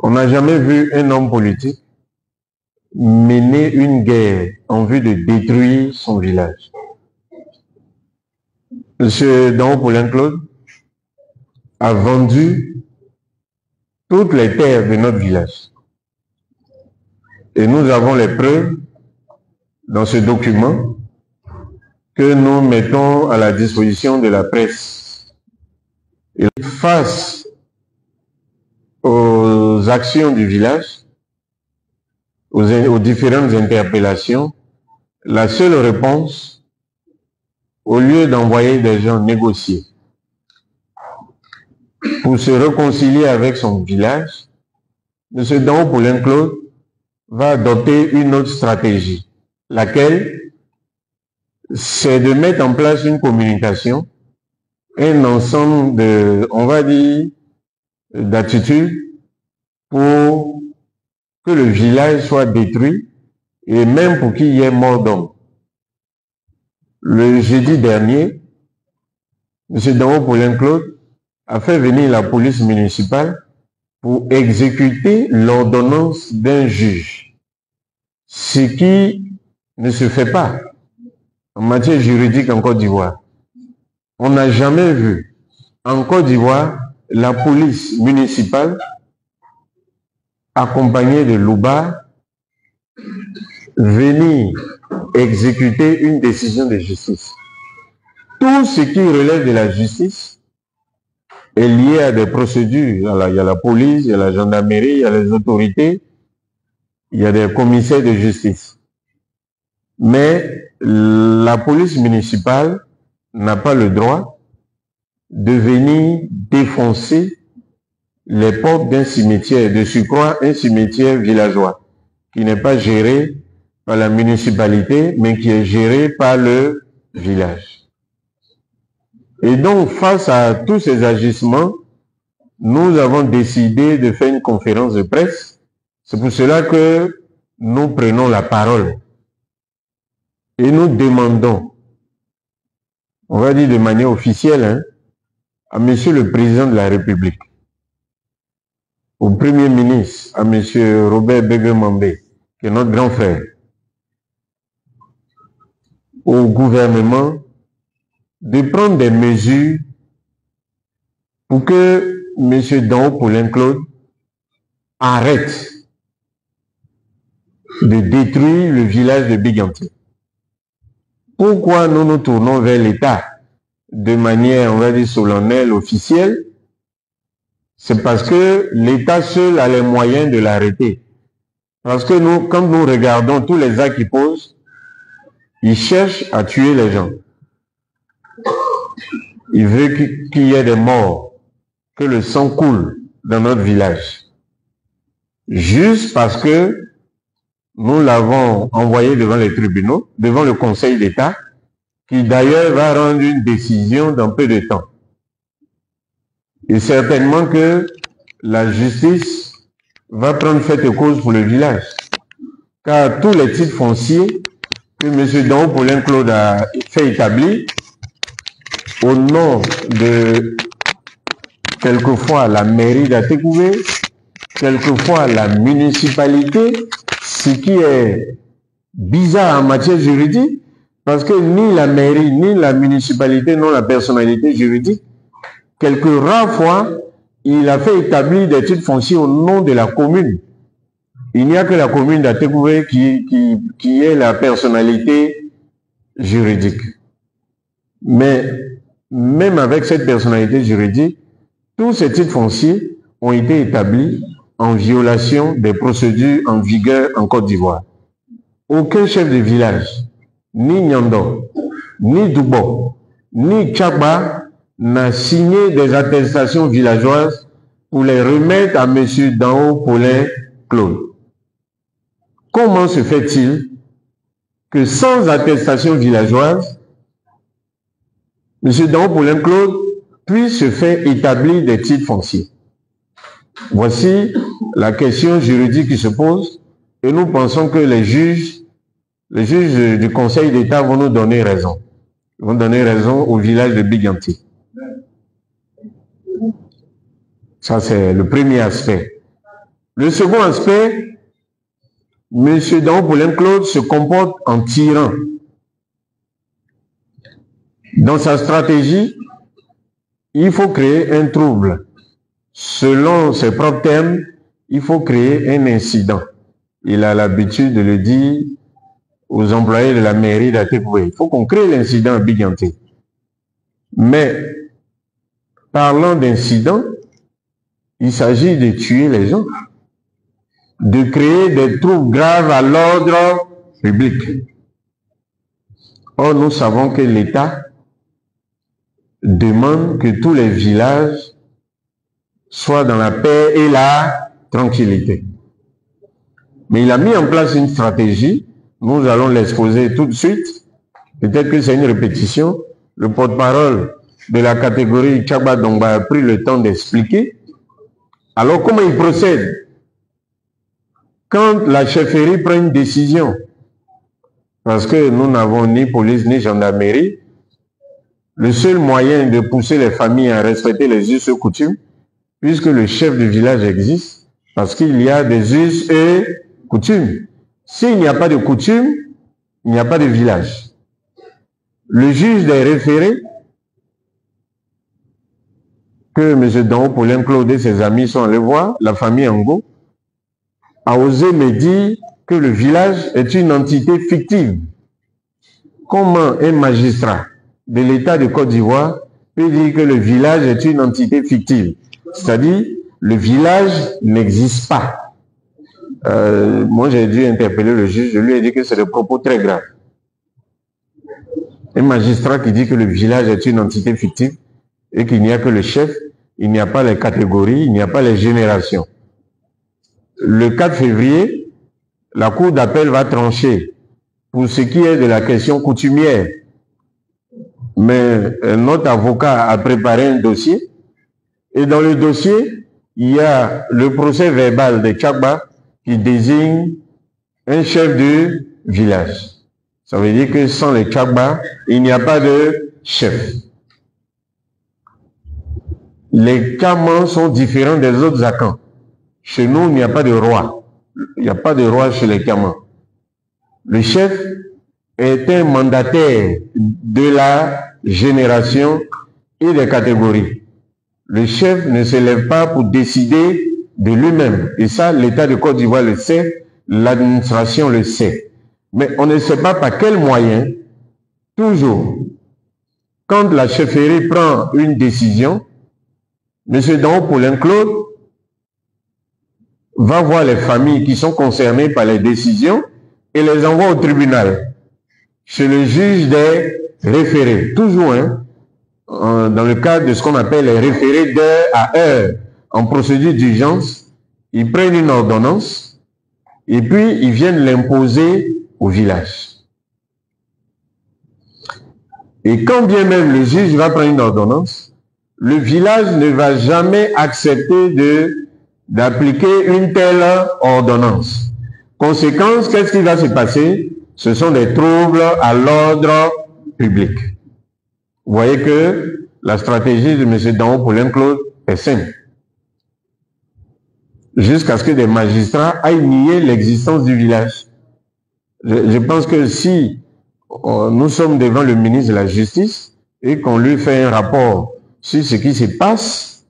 On n'a jamais vu un homme politique mener une guerre en vue de détruire son village. Monsieur Dao Paulin Claude a vendu toutes les terres de notre village. Et nous avons les preuves dans ce document que nous mettons à la disposition de la presse. Et face aux actions du village, aux différentes interpellations, la seule réponse, au lieu d'envoyer des gens négocier pour se réconcilier avec son village, M. Dao Paulin Claude va adopter une autre stratégie, laquelle c'est de mettre en place une communication, un ensemble de, on va dire, d'attitudes pour que le village soit détruit et même pour qu'il y ait mort d'homme. Le jeudi dernier, M. Dao Paulin Claude a fait venir la police municipale pour exécuter l'ordonnance d'un juge, ce qui ne se fait pas en matière juridique en Côte d'Ivoire. On n'a jamais vu en Côte d'Ivoire la police municipale accompagnée de l'Ouba venir exécuter une décision de justice. Tout ce qui relève de la justice est lié à des procédures. Il y a la police, il y a la gendarmerie, il y a les autorités, il y a des commissaires de justice. Mais la police municipale n'a pas le droit de venir défoncer les portes d'un cimetière, de surcroît un cimetière villageois, qui n'est pas géré par la municipalité, mais qui est géré par le village. Et donc, face à tous ces agissements, nous avons décidé de faire une conférence de presse. C'est pour cela que nous prenons la parole. Et nous demandons, on va dire de manière officielle, à Monsieur le Président de la République, au Premier ministre, à Monsieur Robert Begue-Mambé, qui est notre grand frère, au gouvernement, de prendre des mesures pour que M. Dao Paulin Claude arrête de détruire le village de Biganti. Pourquoi nous nous tournons vers l'État de manière, on va dire, solennelle, officielle? C'est parce que l'État seul a les moyens de l'arrêter. Parce que nous, quand nous regardons tous les actes qu'il pose, il cherche à tuer les gens. Il veut qu'il y ait des morts, que le sang coule dans notre village. Juste parce que nous l'avons envoyé devant les tribunaux, devant le Conseil d'État, qui d'ailleurs va rendre une décision dans peu de temps. Et certainement que la justice va prendre fait et cause pour le village. Car tous les titres fonciers que M. Dao Paulin Claude a fait établir, au nom de quelquefois la mairie d'Atekouvé, quelquefois la municipalité, ce qui est bizarre en matière juridique, parce que ni la mairie ni la municipalité n'ont la personnalité juridique. Quelques rares fois, il a fait établir des titres fonciers au nom de la commune. Il n'y a que la commune d'Atekouvé qui est la personnalité juridique. Mais même avec cette personnalité juridique, tous ces titres fonciers ont été établis en violation des procédures en vigueur en Côte d'Ivoire. Aucun chef de village, ni Nyando, ni Doubo, ni Tchaba n'a signé des attestations villageoises pour les remettre à M. Dao Paulin Claude. Comment se fait-il que sans attestation villageoise, M. Dao Paulin Claude puisse se faire établir des titres fonciers? Voici la question juridique qui se pose et nous pensons que les juges du Conseil d'État vont nous donner raison. Ils vont donner raison au village de Biganti. Ça, c'est le premier aspect. Le second aspect, M. Dao Paulin Claude se comporte en tyran. Dans sa stratégie, il faut créer un trouble. Selon ses propres termes, il faut créer un incident. Il a l'habitude de le dire aux employés de la mairie d'Atekoué. Il faut qu'on crée l'incident à Biganté. Mais, parlant d'incident, il s'agit de tuer les gens, de créer des troubles graves à l'ordre public. Or, nous savons que l'État demande que tous les villages soient dans la paix et la tranquillité. Mais il a mis en place une stratégie, nous allons l'exposer tout de suite, peut-être que c'est une répétition. Le porte-parole de la catégorie Tchaba Dongba a pris le temps d'expliquer. Alors comment il procède? Quand la chefferie prend une décision, parce que nous n'avons ni police ni gendarmerie, le seul moyen de pousser les familles à respecter les us et coutumes, puisque le chef de village existe, parce qu'il y a des us et coutumes. S'il n'y a pas de coutumes, il n'y a pas de village. Le juge des référés, que M. Dao Paulin Claude et ses amis sont allés voir, la famille Ango, a osé me dire que le village est une entité fictive. Comment un magistrat de l'État de Côte d'Ivoire peut dire que le village est une entité fictive? C'est-à-dire, le village n'existe pas. Moi, j'ai dû interpeller le juge, je lui ai dit que c'est des propos très graves. Un magistrat qui dit que le village est une entité fictive et qu'il n'y a que le chef, il n'y a pas les catégories, il n'y a pas les générations. Le 4 février, la Cour d'appel va trancher pour ce qui est de la question coutumière. Mais notre avocat a préparé un dossier et dans le dossier, il y a le procès verbal de Tchaba qui désigne un chef de village. Ça veut dire que sans les Tchaba, il n'y a pas de chef. Les Kamans sont différents des autres Akans. Chez nous, il n'y a pas de roi. Il n'y a pas de roi chez les Kamans. Le chef est un mandataire de la génération et des catégories. Le chef ne se lève pas pour décider de lui-même. Et ça, l'État de Côte d'Ivoire le sait, l'administration le sait. Mais on ne sait pas par quel moyen, toujours, quand la chefferie prend une décision, M. Dao Paulin Claude va voir les familles qui sont concernées par les décisions et les envoie au tribunal, chez le juge des référés. Toujours, hein, dans le cadre de ce qu'on appelle les référés d'heure à heure, en procédure d'urgence, ils prennent une ordonnance et puis ils viennent l'imposer au village. Et quand bien même le juge va prendre une ordonnance, le village ne va jamais accepter d'appliquer une telle ordonnance. Conséquence, qu'est-ce qui va se passer? Ce sont des troubles à l'ordre public. Vous voyez que la stratégie de M. Dao Paulin Claude est simple. Jusqu'à ce que des magistrats aillent nier l'existence du village. Je pense que si nous sommes devant le ministre de la Justice et qu'on lui fait un rapport sur ce qui se passe,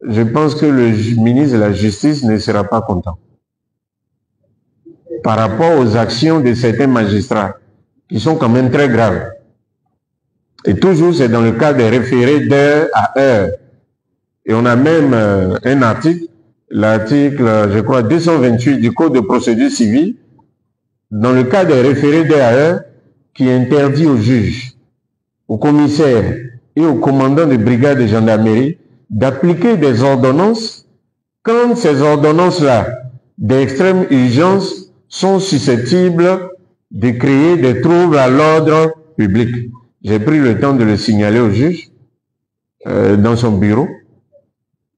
je pense que le ministre de la Justice ne sera pas content. Par rapport aux actions de certains magistrats, qui sont quand même très graves. Et toujours, c'est dans le cas des référés d'heure à heure. Et on a même un article, l'article, je crois, 228 du Code de procédure civile, dans le cas des référés d'heure à heure, qui interdit aux juges, aux commissaires et aux commandants de brigade de gendarmerie d'appliquer des ordonnances quand ces ordonnances-là d'extrême urgence sont susceptibles de créer des troubles à l'ordre public. J'ai pris le temps de le signaler au juge dans son bureau,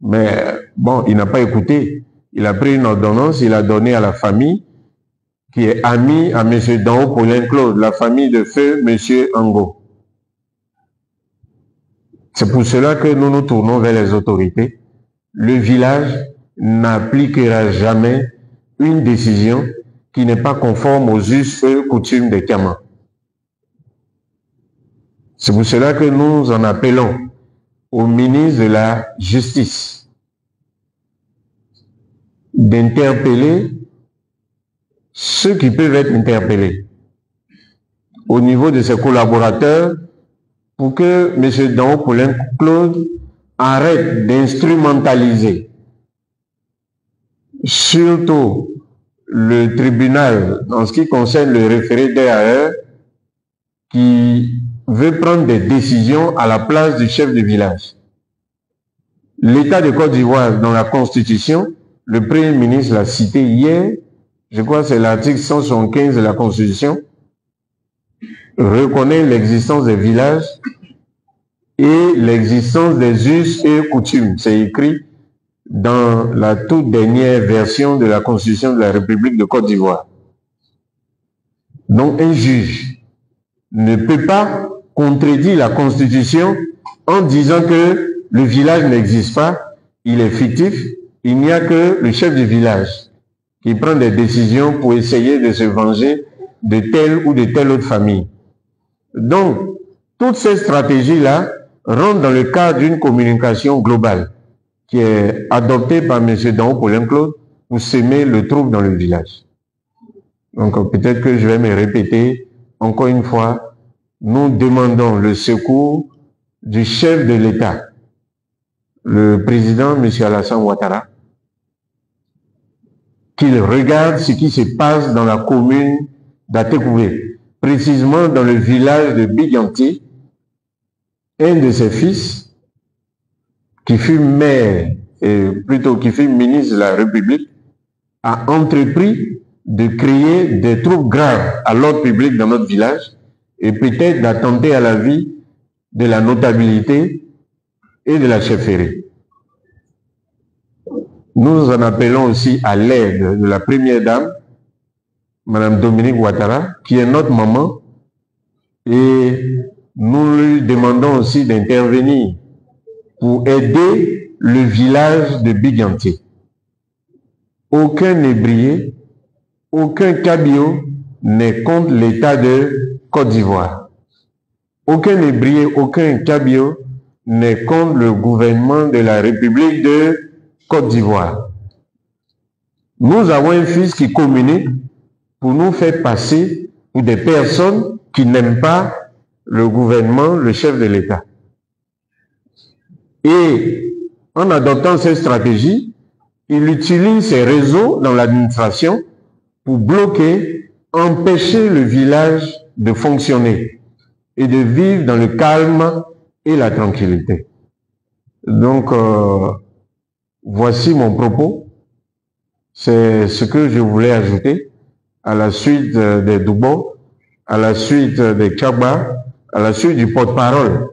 mais bon, il n'a pas écouté. Il a pris une ordonnance, il a donné à la famille qui est amie à M. Dao Paulin Claude, la famille de feu M. Ango. C'est pour cela que nous nous tournons vers les autorités. Le village n'appliquera jamais une décision qui n'est pas conforme aux us et coutumes des Tiamas. C'est pour cela que nous en appelons au ministre de la Justice d'interpeller ceux qui peuvent être interpellés au niveau de ses collaborateurs pour que M. Dao Paulin Claude arrête d'instrumentaliser surtout le tribunal en ce qui concerne le référé DAE qui veut prendre des décisions à la place du chef de village. L'État de Côte d'Ivoire, dans la Constitution, le Premier ministre l'a cité hier, je crois que c'est l'article 175 de la Constitution, reconnaît l'existence des villages et l'existence des us et coutumes. C'est écrit dans la toute dernière version de la Constitution de la République de Côte d'Ivoire. Donc un juge ne peut pas contredire la Constitution en disant que le village n'existe pas, il est fictif, il n'y a que le chef du village qui prend des décisions pour essayer de se venger de telle ou de telle autre famille. Donc, toutes ces stratégies-là rentrent dans le cadre d'une communication globale qui est adoptée par M. Dao Paulin Claude pour semer le trouble dans le village. Donc, peut-être que je vais me répéter encore une fois, nous demandons le secours du chef de l'État, le président M. Alassane Ouattara, qu'il regarde ce qui se passe dans la commune d'Atekoué, précisément dans le village de Biganti. Un de ses fils, qui fut maire, qui fut ministre de la République, a entrepris de créer des troubles graves à l'ordre public dans notre village et peut-être d'attenter à la vie de la notabilité et de la chefferie. Nous en appelons aussi à l'aide de la première dame, Mme Dominique Ouattara, qui est notre maman, et nous lui demandons aussi d'intervenir pour aider le village de Biganti. Aucun négrier, aucun cabio n'est contre l'État de Côte d'Ivoire. Aucun négrier, aucun cabio n'est contre le gouvernement de la République de Côte d'Ivoire. Nous avons un fils qui communique pour nous faire passer pour des personnes qui n'aiment pas le gouvernement, le chef de l'État. Et en adoptant cette stratégie, il utilise ses réseaux dans l'administration pour bloquer, empêcher le village de fonctionner et de vivre dans le calme et la tranquillité. Donc, voici mon propos. C'est ce que je voulais ajouter à la suite des Doubo, à la suite des Tchagba, à la suite du porte-parole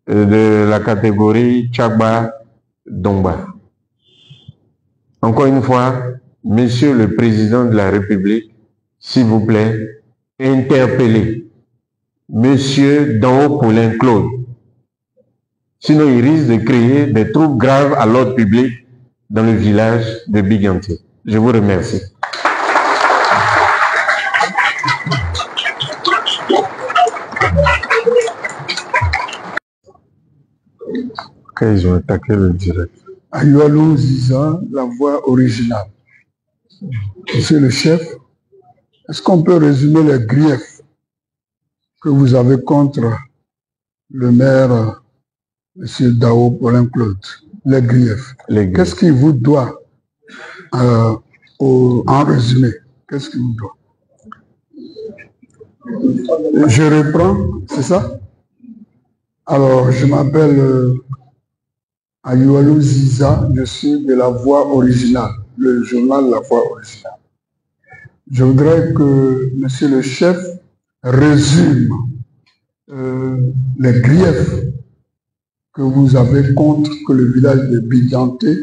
de la catégorie Tchagba-Dongba. Encore une fois, Monsieur le Président de la République, s'il vous plaît, interpellez Monsieur Dao Paulin Claude. Sinon, il risque de créer des troubles graves à l'ordre public dans le village de Biganti. Je vous remercie. Ok, ils ont attaqué le direct. Ayualo Ziza, la voix originale. Monsieur le chef, est-ce qu'on peut résumer les griefs que vous avez contre le maire, M. Dao Paulin Claude? Les griefs. Qu'est-ce qu'il vous doit, en résumé, qu'est-ce qu'il vous doit? Je reprends, c'est ça? Alors, je m'appelle Ayualo Ziza, je suis de la voix originale, le journal La Voix originale. Je voudrais que monsieur le chef résume les griefs que vous avez que le village de Biganti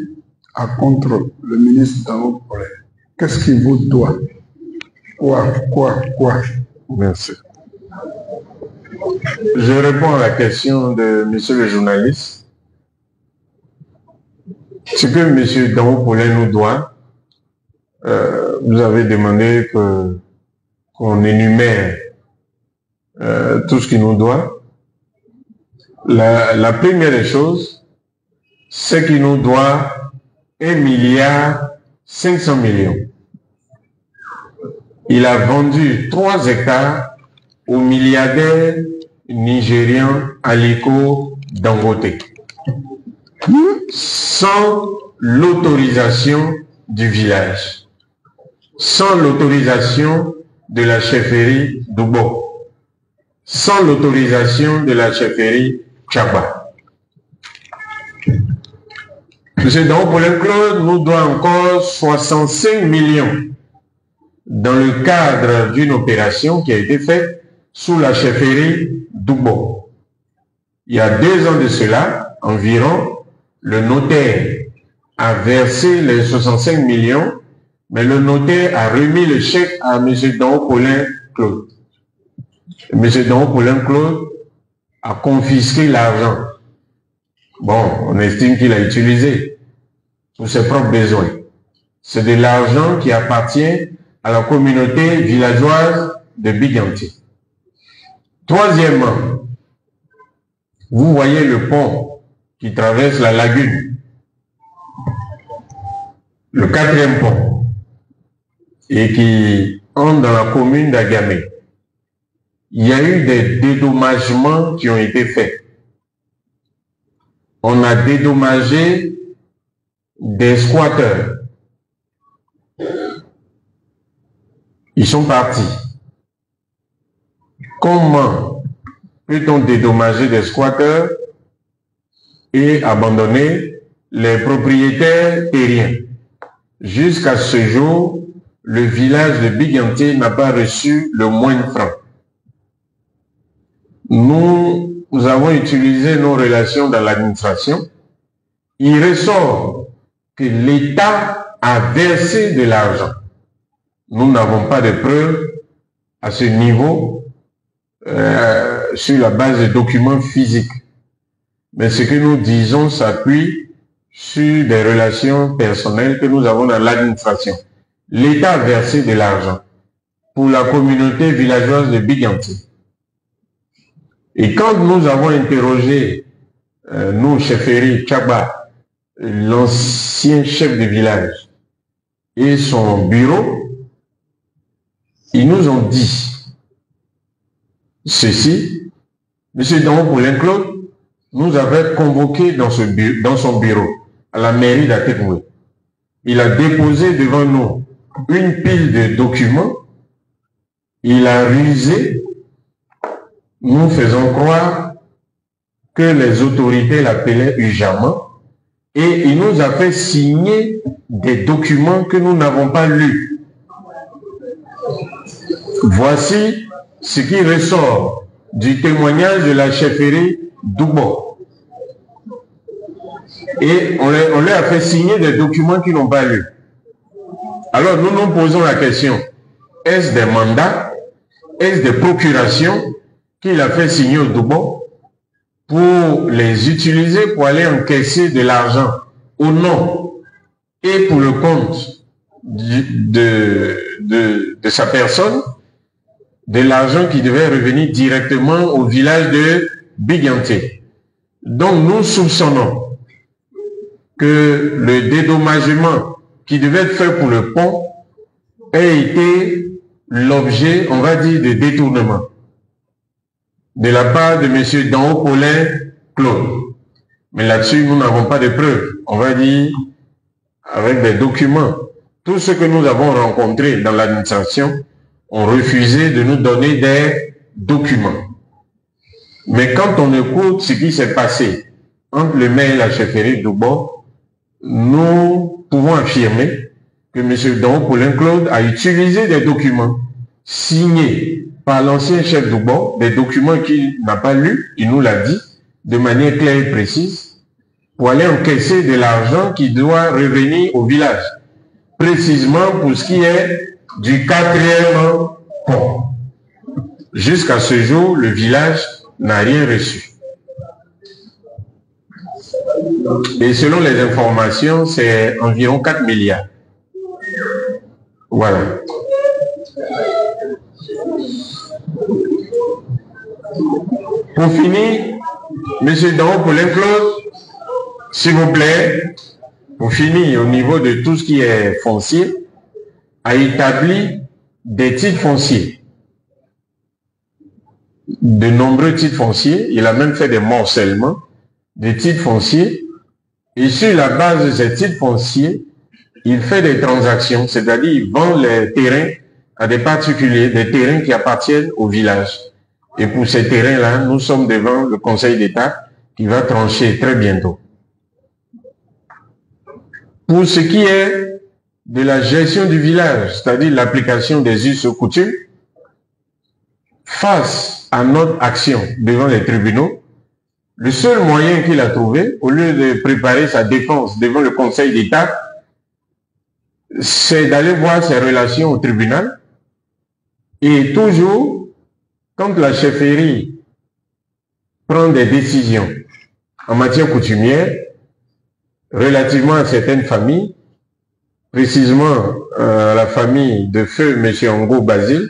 a contre le ministre Dao Paulin. Qu'est-ce qu'il vous doit? Quoi? Merci. Je réponds à la question de monsieur le journaliste. Ce que M. Dao Paulin nous doit, vous avez demandé qu'on énumère tout ce qu'il nous doit. La première des choses, c'est qu'il nous doit 1,5 milliard. Il a vendu 3 hectares au milliardaire nigérian Aliko Dangote, sans l'autorisation du village, sans l'autorisation de la chefferie d'Oubo, sans l'autorisation de la chefferie Tchaba. M. Dao Paulin Claude nous doit encore 65 millions dans le cadre d'une opération qui a été faite sous la chefferie d'Oubo. Il y a 2 ans de cela, environ, le notaire a versé les 65 millions, mais le notaire a remis le chèque à M. Dao Paulin Claude. M. Dao Paulin Claude a confisqué l'argent. Bon, on estime qu'il a utilisé pour ses propres besoins. C'est de l'argent qui appartient à la communauté villageoise de Biganti. Troisièmement, vous voyez le pont qui traverse la lagune, le 4e pont, et qui entre dans la commune d'Agamé. Il y a eu des dédommagements qui ont été faits. On a dédommagé des squatteurs. Ils sont partis. Comment peut-on dédommager des squatteurs et abandonner les propriétaires terriens? Jusqu'à ce jour, le village de Biganti n'a pas reçu le moindre franc. Nous avons utilisé nos relations dans l'administration. Il ressort que l'État a versé de l'argent. Nous n'avons pas de preuves à ce niveau sur la base de documents physiques. Mais ce que nous disons s'appuie sur des relations personnelles que nous avons dans l'administration. L'État a versé de l'argent pour la communauté villageoise de Biganti. Et quand nous avons interrogé, nous, chefferie Tchaba, l'ancien chef de village et son bureau, ils nous ont dit ceci. M. Dao Paulin Claude nous avait convoqué dans son bureau, à la mairie d'Atekmoué. Il a déposé devant nous une pile de documents. Il a rusé, nous faisons croire que les autorités l'appelaient urgemment, et il nous a fait signer des documents que nous n'avons pas lus. Voici ce qui ressort du témoignage de la chefferie d'Oubo. Et on leur a fait signer des documents qu'ils n'ont pas lus. Alors nous nous posons la question, est-ce des mandats, est-ce des procurations qu'il a fait signer au Doubo pour les utiliser pour aller encaisser de l'argent au nom et pour le compte de sa personne, de l'argent qui devait revenir directement au village de Biganti. Donc nous soupçonnons que le dédommagement qui devait être fait pour le pont ait été l'objet, on va dire, de détournement de la part de M. Dao Paulin Claude. Mais là-dessus, nous n'avons pas de preuves. On va dire, avec des documents. Tous ceux que nous avons rencontrés dans l'administration ont refusé de nous donner des documents. Mais quand on écoute ce qui s'est passé entre le maire et la chefferie d'Oubo, nous pouvons affirmer que M. Dao Paulin Claude a utilisé des documents signés par l'ancien chef d'Oubo, des documents qu'il n'a pas lus, il nous l'a dit, de manière claire et précise, pour aller encaisser de l'argent qui doit revenir au village, précisément pour ce qui est du 4e pont. Jusqu'à ce jour, le village n'a rien reçu. Et selon les informations, c'est environ 4 milliards. Voilà. Pour finir, M. Dao Poulenc-Claude, s'il vous plaît, pour finir, au niveau de tout ce qui est foncier, a établi des titres fonciers. De nombreux titres fonciers. Il a même fait des morcellements de titres fonciers. Et sur la base de ces titres fonciers, il fait des transactions, c'est-à-dire il vend les terrains à des particuliers, des terrains qui appartiennent au village. Et pour ces terrains-là, nous sommes devant le Conseil d'État qui va trancher très bientôt. Pour ce qui est de la gestion du village, c'est-à-dire l'application des us et coutumes, face à notre action devant les tribunaux, le seul moyen qu'il a trouvé, au lieu de préparer sa défense devant le Conseil d'État, c'est d'aller voir ses relations au tribunal. Et toujours, quand la chefferie prend des décisions en matière coutumière, relativement à certaines familles, précisément la famille de feu M. Ango Basile,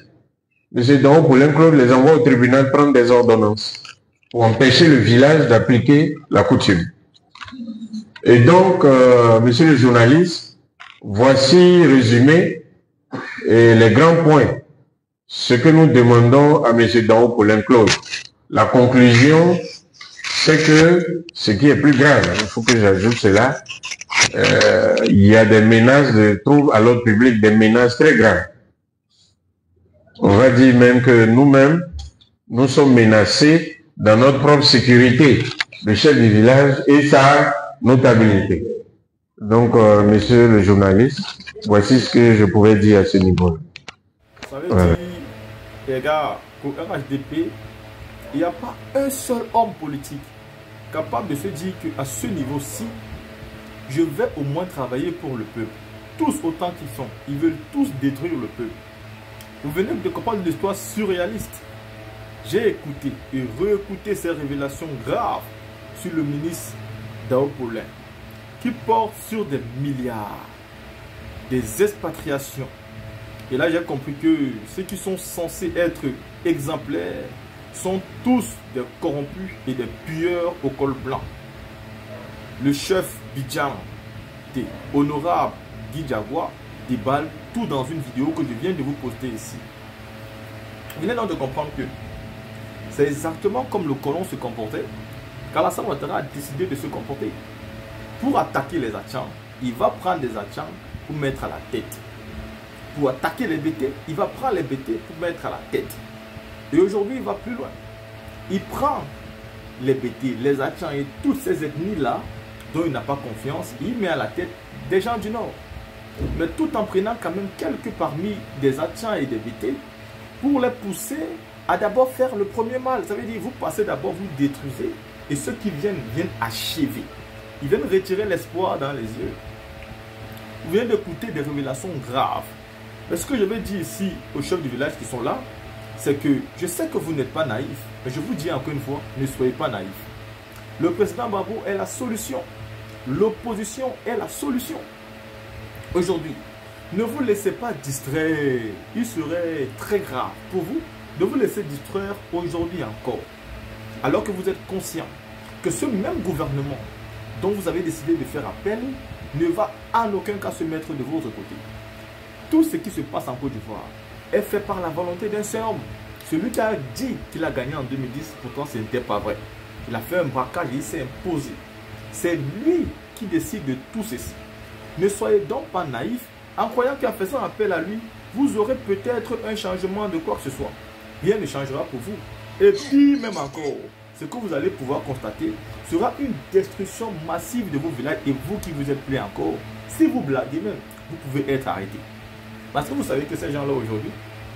M. Dao Poulenc-Claude les envoie au tribunal prendre des ordonnances pour empêcher le village d'appliquer la coutume. Et donc, monsieur le journaliste, voici résumé les grands points. Ce que nous demandons à M. Dao Poulenc-Claude. La conclusion, c'est que ce qui est plus grave, il faut que j'ajoute cela, il y a des menaces de troubles à l'ordre public, des menaces très graves. On va dire même que nous-mêmes, nous sommes menacés dans notre propre sécurité, le chef du village et sa notabilité. Donc, monsieur le journaliste, voici ce que je pouvais dire à ce niveau-là. Ça veut dire, les gars, pour RHDP, il n'y a pas un seul homme politique capable de se dire qu'à ce niveau-ci, je vais au moins travailler pour le peuple. Tous autant qu'ils sont, ils veulent tous détruire le peuple. Vous venez de comprendre une histoire surréaliste. J'ai écouté et réécouté ces révélations graves sur le ministre Dao Poulenc, qui porte sur des milliards, des expatriations. Et là, j'ai compris que ceux qui sont censés être exemplaires sont tous des corrompus et des pilleurs au col blanc. Le chef Bidjan, honorable Guy Diagua, déballe tout dans une vidéo que je viens de vous poster ici. Vous venez donc de comprendre que c'est exactement comme le colon se comportait quand Alassane Ouattara a décidé de se comporter. Pour attaquer les Atchans, il va prendre des Atchans pour mettre à la tête. Pour attaquer les BT, il va prendre les BT pour mettre à la tête. Et aujourd'hui, il va plus loin. Il prend les BT, les Atchans et toutes ces ethnies-là dont il n'a pas confiance, il met à la tête des gens du Nord. Mais tout en prenant quand même quelques parmi des Atchans et des BT pour les pousser à d'abord faire le premier mal. Ça veut dire vous passez d'abord, vous détruisez et ceux qui viennent achever. Ils viennent retirer l'espoir dans les yeux. Vous venez d'écouter des révélations graves. Mais ce que je vais dire ici aux chefs du village qui sont là, c'est que je sais que vous n'êtes pas naïfs, mais je vous dis encore une fois, ne soyez pas naïfs. Le président Babou est la solution. L'opposition est la solution. Aujourd'hui, ne vous laissez pas distraire. Il serait très grave pour vous de vous laisser distraire aujourd'hui encore. Alors que vous êtes conscient que ce même gouvernement dont vous avez décidé de faire appel ne va en aucun cas se mettre de votre côté. Tout ce qui se passe en Côte d'Ivoire est fait par la volonté d'un seul homme. Celui qui a dit qu'il a gagné en 2010, pourtant ce n'était pas vrai. Il a fait un braquage et il s'est imposé. C'est lui qui décide de tout ceci. Ne soyez donc pas naïfs en croyant qu'en faisant appel à lui, vous aurez peut-être un changement de quoi que ce soit. Rien ne changera pour vous. Et puis même encore, ce que vous allez pouvoir constater sera une destruction massive de vos villages et vous qui vous êtes plaît encore. Si vous blaguez même, vous pouvez être arrêté. Parce que vous savez que ces gens-là aujourd'hui,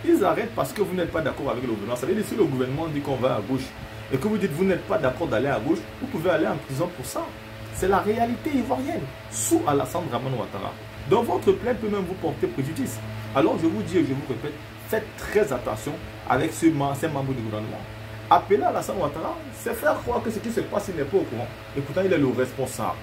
ils arrêtent parce que vous n'êtes pas d'accord avec le gouvernement. Ça veut dire que si le gouvernement dit qu'on va à gauche et que vous dites que vous n'êtes pas d'accord d'aller à gauche, vous pouvez aller en prison pour ça. C'est la réalité ivoirienne, sous Alassane Dramane Ouattara. Donc votre plainte peut même vous porter préjudice. Alors je vous dis et je vous répète, faites très attention avec ces membres du gouvernement. appeler Alassane Ouattara, c'est faire croire que ce qui se passe, il n'est pas au courant. Et pourtant, il est le responsable.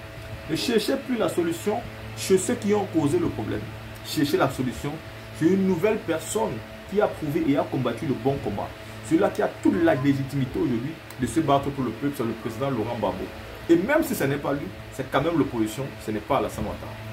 Ne cherchez plus la solution chez ceux qui ont causé le problème. Cherchez la solution chez une nouvelle personne qui a prouvé et a combattu le bon combat. Celui-là qui a toute la légitimité aujourd'hui de se battre pour le peuple, c'est le président Laurent Gbagbo. Et même si ce n'est pas lui, c'est quand même l'opposition, ce n'est pas Alassane Ouattara.